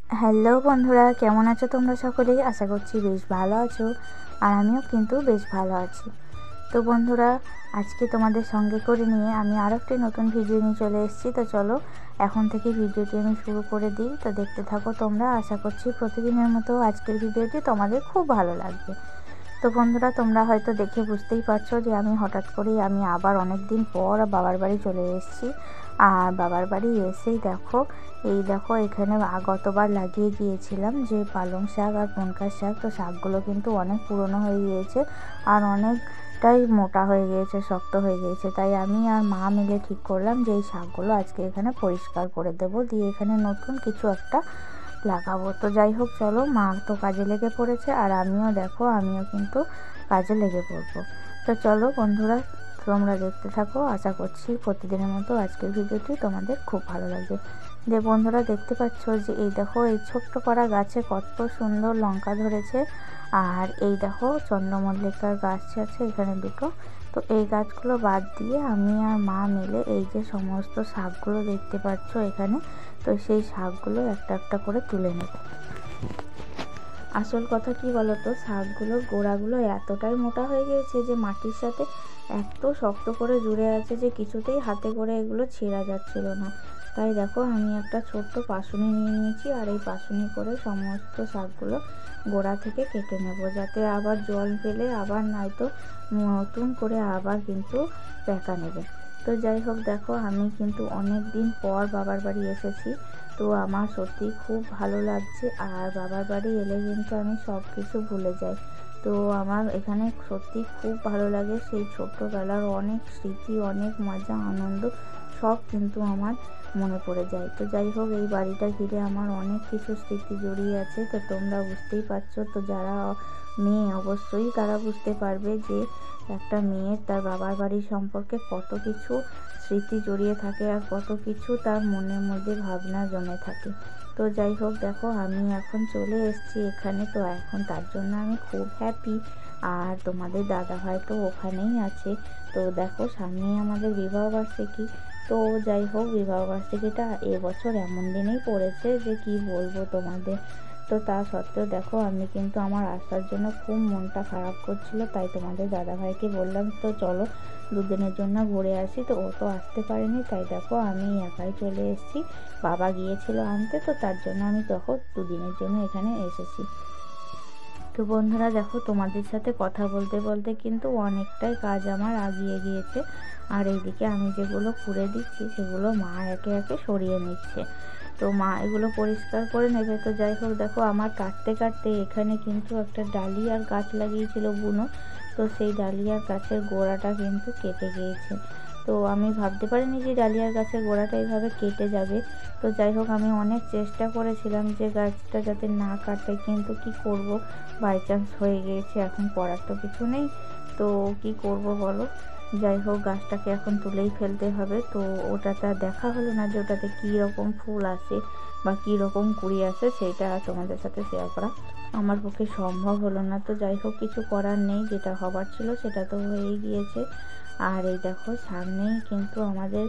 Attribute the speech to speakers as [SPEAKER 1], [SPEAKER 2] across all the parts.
[SPEAKER 1] Hello বন্ধুরা, কেমন আছো তোমরা সকলেই? আশা করছি বেশ ভালো আছো। আর আমিও কিন্তু বেশ ভালো আছি। তো বন্ধুরা, আজকে তোমাদের সঙ্গে করে নিয়ে আমি আরও একটি নতুন ভিডিও নিয়ে চলে এসেছি। তো চলো এখন থেকে ভিডিওটি আমি শুরু করে দিই। তো দেখতে থাকো তোমরা। আশা করছি প্রতিদিনের মতো আজকের ভিডিওটি তোমাদের খুব ভালো লাগবে। তো বন্ধুরা, তোমরা হয়তো দেখে বুঝতেই পারছো যে আমি হঠাৎ করেই আবার অনেক দিন পর বাবার বাড়ি চলে এসেছি। আর বাবার বাড়ি এসেই দেখো এখানে গতবার লাগিয়ে গিয়েছিলাম যে পালং শাক আর পুনকার শাক। তো শাকগুলো কিন্তু অনেক পুরনো হয়ে গিয়েছে আর অনেকটাই মোটা হয়ে গিয়েছে, শক্ত হয়ে গিয়েছে। তাই আমি আর মা মিলে ঠিক করলাম যে এই শাকগুলো আজকে এখানে পরিষ্কার করে দেবো, দিয়ে এখানে নতুন কিছু একটা লাগাবো। তো যাই হোক, চলো, মা তো কাজে লেগে পড়েছে আর আমিও কিন্তু কাজে লেগে পড়বো। তো চলো বন্ধুরা, তোমরা দেখতে থাকো। আশা করছি প্রতিদিনের মতো আজকের ভিডিওটি তোমাদের খুব ভালো লাগবে। যে বন্ধুরা, দেখতে পাচ্ছ যে এই দেখো এই ছোট্ট করা গাছে কত সুন্দর লঙ্কা ধরেছে। আর এই দেখো চন্দ্রমল্লিকার গাছ আছে এখানে দুটো। তো এই গাছগুলো বাদ দিয়ে আমি আর মা মিলে এই যে সমস্ত শাকগুলো দেখতে পাচ্ছ এখানে, তো সেই শাকগুলো একটা একটা করে তুলে নেব। আসল কথা কি বলতো, শাকগুলোর গোড়াগুলো এতটাই মোটা হয়ে গিয়েছে যে মাটির সাথে এত শক্ত করে জুড়ে আছে যে কিছুতেই হাতে করে এগুলো ছেঁড়া যাচ্ছিল না। তাই দেখো আমি একটা ছোট্ট পাসুনি নিয়ে নিয়েছি আর এই পাসুনি করে সমস্ত শাকগুলো গোড়া থেকে কেটে নেব, যাতে আবার জল ফেলে আবার নয়তো নতুন করে আবার কিন্তু প্যাঁকা নেবে। তো যাই হোক, দেখো আমি কিন্তু অনেক দিন পর বাবার বাড়ি এসেছি। তো আমার সত্যি খুব ভালো লাগছে। আর বাবার বাড়ি এলে কিন্তু আমি সব কিছু ভুলে যাই। তো আমার এখানে সত্যি খুব ভালো লাগে। সেই ছোট্টবেলার অনেক স্মৃতি, অনেক মজা, আনন্দ সব কিন্তু আমার মনে পড়ে যায়। তো যাই হোক, এই বাড়িটা ঘিরে আমার অনেক কিছু স্মৃতি জড়িয়ে আছে। তো তোমরা বুঝতেই পারছো। তো যারা মেয়ে অবশ্যই তারা বুঝতে পারবে যে একটা মেয়ের তার বাবার বাড়ি সম্পর্কে কত কিছু স্মৃতি জড়িয়ে থাকে আর কত কিছু তার মনের মধ্যে ভাবনা জমে থাকে। তো যাই হোক, দেখো আমি এখন চলে এসেছি এখানে। তো এখন তার জন্য আমি খুব হ্যাপি। আর তোমাদের দাদাভাই তো ওখানেই আছে। তো দেখো সামনেই আমাদের বিবাহবার্ষিকী। তো যাই হোক, বিবাহবার্ষিকীটা এবছর এমন দিনেই পড়েছে যে কি বলবো তোমাদের। তো তা সত্ত্বেও দেখো আমি কিন্তু আমার আসার জন্য খুব মনটা খারাপ করছিল। তাই তোমাদের দাদাভাইকে বললাম তো চলো দুদিনের জন্য ঘুরে আসি। তো ও তো আসতে পারেনি, তাই দেখো আমি একাই চলে এসেছি। বাবা গিয়েছিল আনতে, তো তার জন্য আমি তখন দুদিনের জন্য এখানে এসেছি। তো বন্ধুরা দেখো, তোমাদের সাথে কথা বলতে বলতে কিন্তু অনেকটাই কাজ আমার আগিয়ে গিয়েছে। আর এইদিকে আমি যেগুলো খুঁড়ে দিচ্ছি সেগুলো মা একে একে সরিয়ে নিচ্ছে। তো মা এগুলো পরিষ্কার করে নেবে। তো যাই হোক, দেখো আমার কাটতে কাটতে এখানে কিন্তু একটা ডালিয়ার গাছ লাগিয়েছিল বুনো। তো সেই ডালিয়ার গাছের গোড়াটা কিন্তু কেটে গিয়েছে। তো আমি ভাবতে পারিনি যে ডালিয়ার গাছের গোড়াটা এইভাবে কেটে যাবে। তো যাই হোক, আমি অনেক চেষ্টা করেছিলাম যে গাছটা যাতে না কাটে, কিন্তু কি করব, বাই চান্স হয়ে গিয়েছে। এখন করার তো কিছু নেই। তো কি করব বলো। যাই হোক, গাছটাকে এখন তুলেই ফেলতে হবে। তো ওটাতে দেখা হলো না যে ওটাতে কী রকম ফুল আসে বা কী রকম কুড়ি আসে, সেটা তোমাদের সাথে শেয়ার করা আমার পক্ষে সম্ভব হলো না। তো যাই হোক, কিছু করার নেই, যেটা হবার ছিল সেটা তো হয়েই গিয়েছে। আর এই দেখো সামনেই কিন্তু আমাদের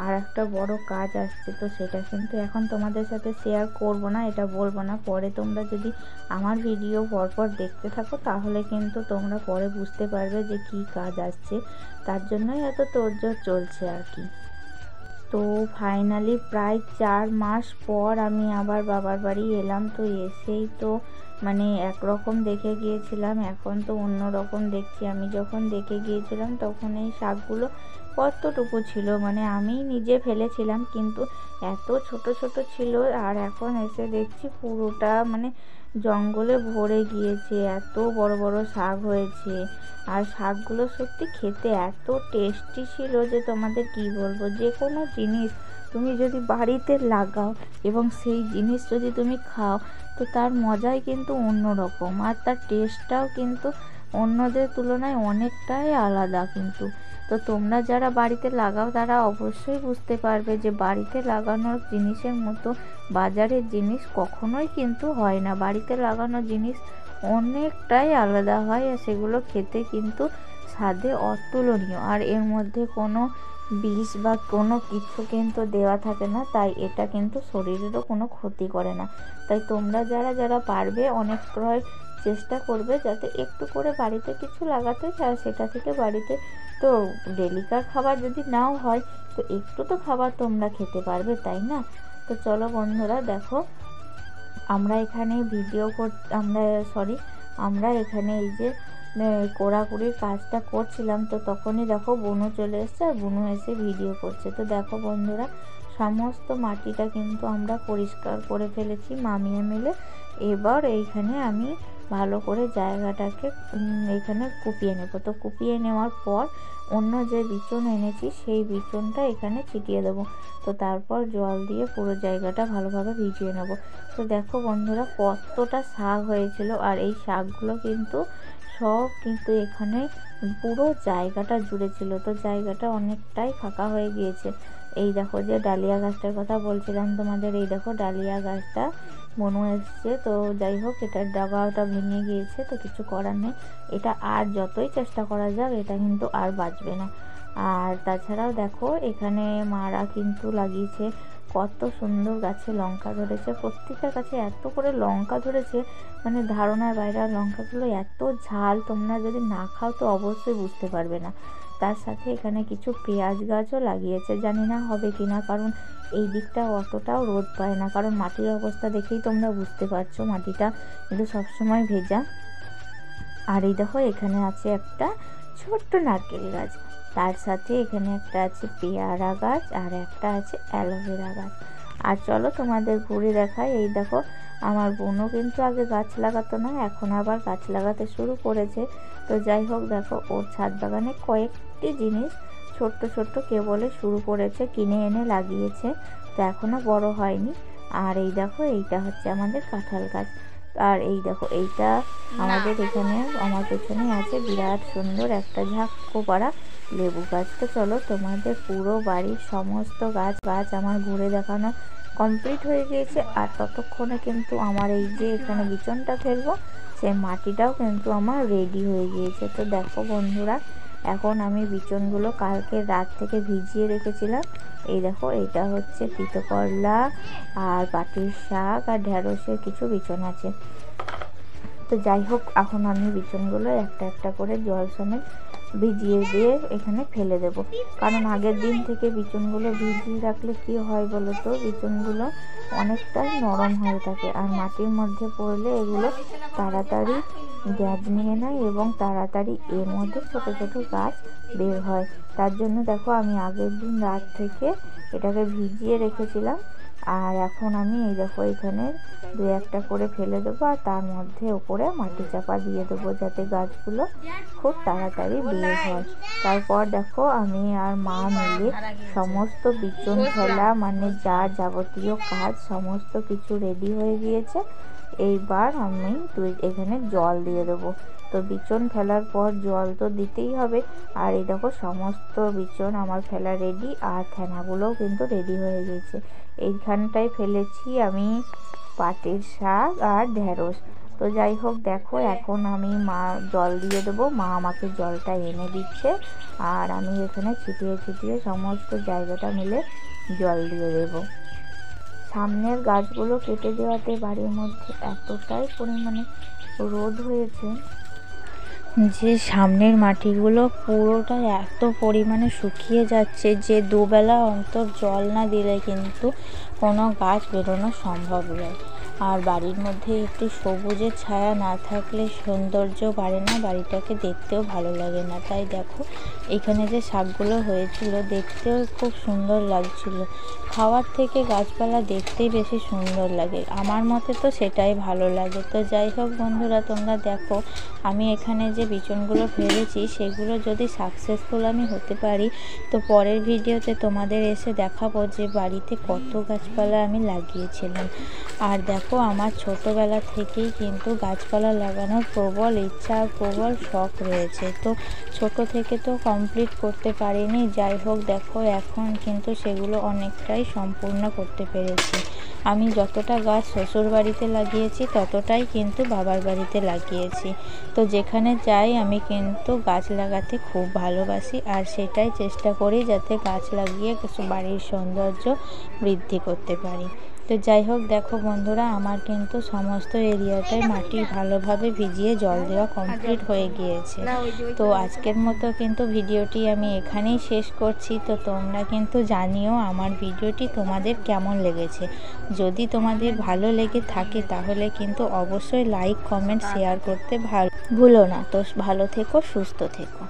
[SPEAKER 1] আর একটা বড় কাজ আসছে। তো সেটা কিন্তু এখন তোমাদের সাথে শেয়ার করব না, এটা বলবো না। পরে তোমরা যদি আমার ভিডিও পরপর দেখতে থাকো তাহলে কিন্তু তোমরা পরে বুঝতে পারবে যে কী কাজ আসছে। তার জন্যই এত তোড়জোড় চলছে আর কি। তো ফাইনালি প্রায় 4 মাস পর আমি আবার বাবার বাড়ি এলাম। তো এসেই তো মানে একরকম দেখে গিয়েছিলাম, এখন তো অন্য রকম দেখছি। আমি যখন দেখে গিয়েছিলাম তখন এই শাকগুলো কতটুকু ছিল, মানে আমি নিজে ফেলেছিলাম কিন্তু এত ছোট ছোট ছিল। আর এখন এসে দেখছি পুরোটা মানে জঙ্গলে ভরে গিয়েছে, এত বড় বড় শাক হয়েছে। আর শাকগুলো সত্যি খেতে এত টেস্টি ছিল যে তোমাদের কি বলবো। যে কোনো জিনিস তুমি যদি বাড়িতে লাগাও এবং সেই জিনিস যদি তুমি খাও, তো তার মজাই কিন্তু অন্য রকম আর তার টেস্টটাও কিন্তু অন্যদের তুলনায় অনেকটাই আলাদা কিন্তু। তো তোমরা যারা বাড়িতে লাগাও তারা অবশ্যই বুঝতে পারবে যে বাড়িতে লাগানোর জিনিসের মতো বাজারের জিনিস কখনোই কিন্তু হয় না। বাড়িতে লাগানো জিনিস অনেকটাই আলাদা হয় আর সেগুলো খেতে কিন্তু স্বাদে অতুলনীয়। আর এর মধ্যে কোনো বিষ বা কোনো কিছু কিন্তু দেওয়া থাকে না, তাই এটা কিন্তু শরীরেরও কোনো ক্ষতি করে না। তাই তোমরা যারা যারা পারবে অনেক ক্রয় চেষ্টা করবে যাতে একটু করে বাড়িতে কিছু লাগাতে, আর সেটা থেকে বাড়িতে তো ডেলিকার খাবার যদি নাও হয় তো একটু তো খাবার তোমরা খেতে পারবে, তাই না? তো চলো বন্ধুরা, দেখো আমরা এখানে আমরা এখানে এই যে কোড়াকুড়ির কাজটা করছিলাম, তো তখনই দেখো বুনু চলে এসছে, আর বুনু এসে ভিডিও করছে। তো দেখো বন্ধুরা, সমস্ত মাটিটা কিন্তু আমরা পরিষ্কার করে ফেলেছি মামিয়ে মিলে। এবার এইখানে আমি ভালো করে জায়গাটাকে এখানে কুপিয়ে নেব। তো কুপিয়ে নেওয়ার পর অন্য যে বিচন এনেছি সেই বিচনটা এখানে ছিটিয়ে দেবো। তো তারপর জল দিয়ে পুরো জায়গাটা ভালোভাবে ভিজিয়ে নেব। তো দেখো বন্ধুরা, কতটা শাক হয়েছিল, আর এই শাকগুলো কিন্তু সব কিন্তু এখানে পুরো জায়গাটা জুড়ে ছিল। তো জায়গাটা অনেকটাই ফাঁকা হয়ে গিয়েছে। এই দেখো যে ডালিয়া গাছটার কথা বলছিলাম তোমাদের, এই দেখো ডালিয়া গাছটা মনু এসছে। তো যাই হোক, এটার ডাগাটা ভেঙে গিয়েছে, তো কিছু করার নেই। এটা আর যতই চেষ্টা করা যাক এটা কিন্তু আর বাঁচবে না। আর তাছাড়াও দেখো এখানে মারা কিন্তু লাগিয়েছে কত সুন্দর গাছে লঙ্কা ধরেছে। প্রত্যেকটা গাছে এত করে লঙ্কা ধরেছে, মানে ধারণার বাইরে। আর লঙ্কাগুলো এত ঝাল, তোমরা যদি না খাও তো অবশ্যই বুঝতে পারবে না। তার সাথে এখানে কিছু পেঁয়াজ গাছও লাগিয়েছে, জানি না হবে কিনা, কারণ এই দিকটা অতটাও রোদ পায় না। কারণ মাটির অবস্থা দেখেই তোমরা বুঝতে পারছো, মাটিটা কিন্তু সবসময় ভেজা। আর এই দেখো এখানে আছে একটা ছোট্ট নারকেল গাছ, তার সাথে এখানে একটা আছে পেয়ারা গাছ, আর একটা আছে অ্যালোভেরা গাছ। আর চলো তোমাদের ঘুরে দেখাই। এই দেখো আমার বোনও কিন্তু আগে গাছ লাগাতো না, এখন আবার গাছ লাগাতে শুরু করেছে। তো যাই হোক, দেখো ওর ছাদ বাগানে কয়েকটি জিনিস ছোট্ট ছোট্ট কেবলে শুরু করেছে, কিনে এনে লাগিয়েছে, তো এখনও বড় হয়নি। আর এই দেখো এইটা হচ্ছে আমাদের কাঁঠাল গাছ। আর এই দেখো এইটা আমাদের এখানে আমার পেছনে আছে বিরাট সুন্দর একটা ঝাঁকো পাড়া লেবু গাছ। তো চলো তোমাদের পুরো বাড়ির সমস্ত গাছ আমার ঘুরে দেখানো কমপ্লিট হয়ে গিয়েছে। আর ততক্ষণে কিন্তু আমার এই যে এখানে বিচনটা ফেলবো সেই মাটিটাও কিন্তু আমার রেডি হয়ে গিয়েছে। তো দেখো বন্ধুরা, এখন আমি বিচনগুলো কালকে রাত থেকে ভিজিয়ে রেখেছিলাম। এই দেখো এটা হচ্ছে তিতো করলা আর পাটির শাক আর ঢ্যাঁড়সের কিছু বিচন আছে। তো যাই হোক, এখন আমি বিচনগুলো একটা একটা করে জল সমেত ভিজিয়ে দিয়ে এখানে ফেলে দেব। কারণ আগের দিন থেকে বিচনগুলো ভিজিয়ে রাখলে কি হয় বলো তো, বিচনগুলো অনেকটাই নরম হয়ে থাকে, আর মাটির মধ্যে পড়লে এগুলো তাড়াতাড়ি গ্যাজ নিয়ে নেয় এবং তাড়াতাড়ি এর মধ্যে ছোট ছোট গাছ বের হয়। তার জন্য দেখো আমি আগের দিন রাত থেকে এটাকে ভিজিয়ে রেখেছিলাম। আর এখন আমি এই দেখো এখানে দু একটা করে ফেলে দেবো, আর তার মধ্যে ওপরে মাটি চাপা দিয়ে দেবো যাতে গাছগুলো খুব তাড়াতাড়ি বের হয়। তারপর দেখো আমি আর মা মিলে সমস্ত বিচন ফেলা মানে যা যাবতীয় কাজ সমস্ত কিছু রেডি হয়ে গিয়েছে। এইবার আমি এখানে জল দিয়ে দেবো। তো বিচন ফেলার পর জল তো দিতেই হবে। আর এই দেখো সমস্ত বিচন আমার ফেলা রেডি, আর ফেনাগুলোও কিন্তু রেডি হয়ে গেছে। এইখানটায় ফেলেছি আমি পাটের শাক আর ঢ্যাঁড়স। তো যাই হোক, দেখো এখন আমি জল দিয়ে দেবো, মা আমাকে জলটা এনে দিচ্ছে, আর আমি এখানে ছিটিয়ে ছিটিয়ে সমস্ত জায়গাটা মিলে জল দিয়ে দেবো। সামনের গাছগুলো কেটে দেওয়াতে বাড়ির মধ্যে এতটাই পরিমাণে রোদ হয়েছে যে সামনের মাটিগুলো পুরোটা এত পরিমাণে শুকিয়ে যাচ্ছে যে দুবেলা অন্তর জল না দিলে কিন্তু কোনো গাছ বেরোনো সম্ভব নয়। আর বাড়ির মধ্যে একটু সবুজের ছায়া না থাকলে সৌন্দর্য বাড়ে না, বাড়িটাকে দেখতেও ভালো লাগে না। তাই দেখো এখানে যে শাকগুলো হয়েছিল দেখতেও খুব সুন্দর লাগছিল, খাওয়ার থেকে গাছপালা দেখতেই বেশি সুন্দর লাগে, আমার মতে তো সেটাই ভালো লাগে। তো যাই হোক বন্ধুরা, তোমরা দেখো আমি এখানে যে বিচনগুলো ফেলেছি সেগুলো যদি সাকসেসফুল আমি হতে পারি তো পরের ভিডিওতে তোমাদের এসে দেখাবো যে বাড়িতে কত গাছপালা আমি লাগিয়েছিলাম। আর দেখো আমার ছোটোবেলা থেকেই কিন্তু গাছপালা লাগানোর প্রবল ইচ্ছা আর প্রবল শখ রয়েছে। তো ছোট থেকে তো কমপ্লিট করতে পারিনি। যাই হোক দেখো এখন কিন্তু সেগুলো অনেকটাই সম্পূর্ণ করতে পেরেছি। আমি যতটা গাছ শ্বশুর বাড়িতে লাগিয়েছি ততটাই কিন্তু বাবার বাড়িতে লাগিয়েছি। তো যেখানে যাই আমি কিন্তু গাছ লাগাতে খুব ভালোবাসি, আর সেটাই চেষ্টা করি যাতে গাছ লাগিয়ে বাড়ির সৌন্দর্য বৃদ্ধি করতে পারি। তো যাই হোক দেখো বন্ধুরা, আমার কিন্তু সমস্ত এরিয়াটায় মাটি ভালোভাবে ভিজিয়ে জল দেওয়া কমপ্লিট হয়ে গিয়েছে। তো আজকের মতো কিন্তু ভিডিওটি আমি এখানেই শেষ করছি। তো তোমরা কিন্তু জানিও আমার ভিডিওটি তোমাদের কেমন লেগেছে। যদি তোমাদের ভালো লেগে থাকে তাহলে কিন্তু অবশ্যই লাইক, কমেন্ট, শেয়ার করতে ভুলো না। তো ভালো থেকো, সুস্থ থেকো।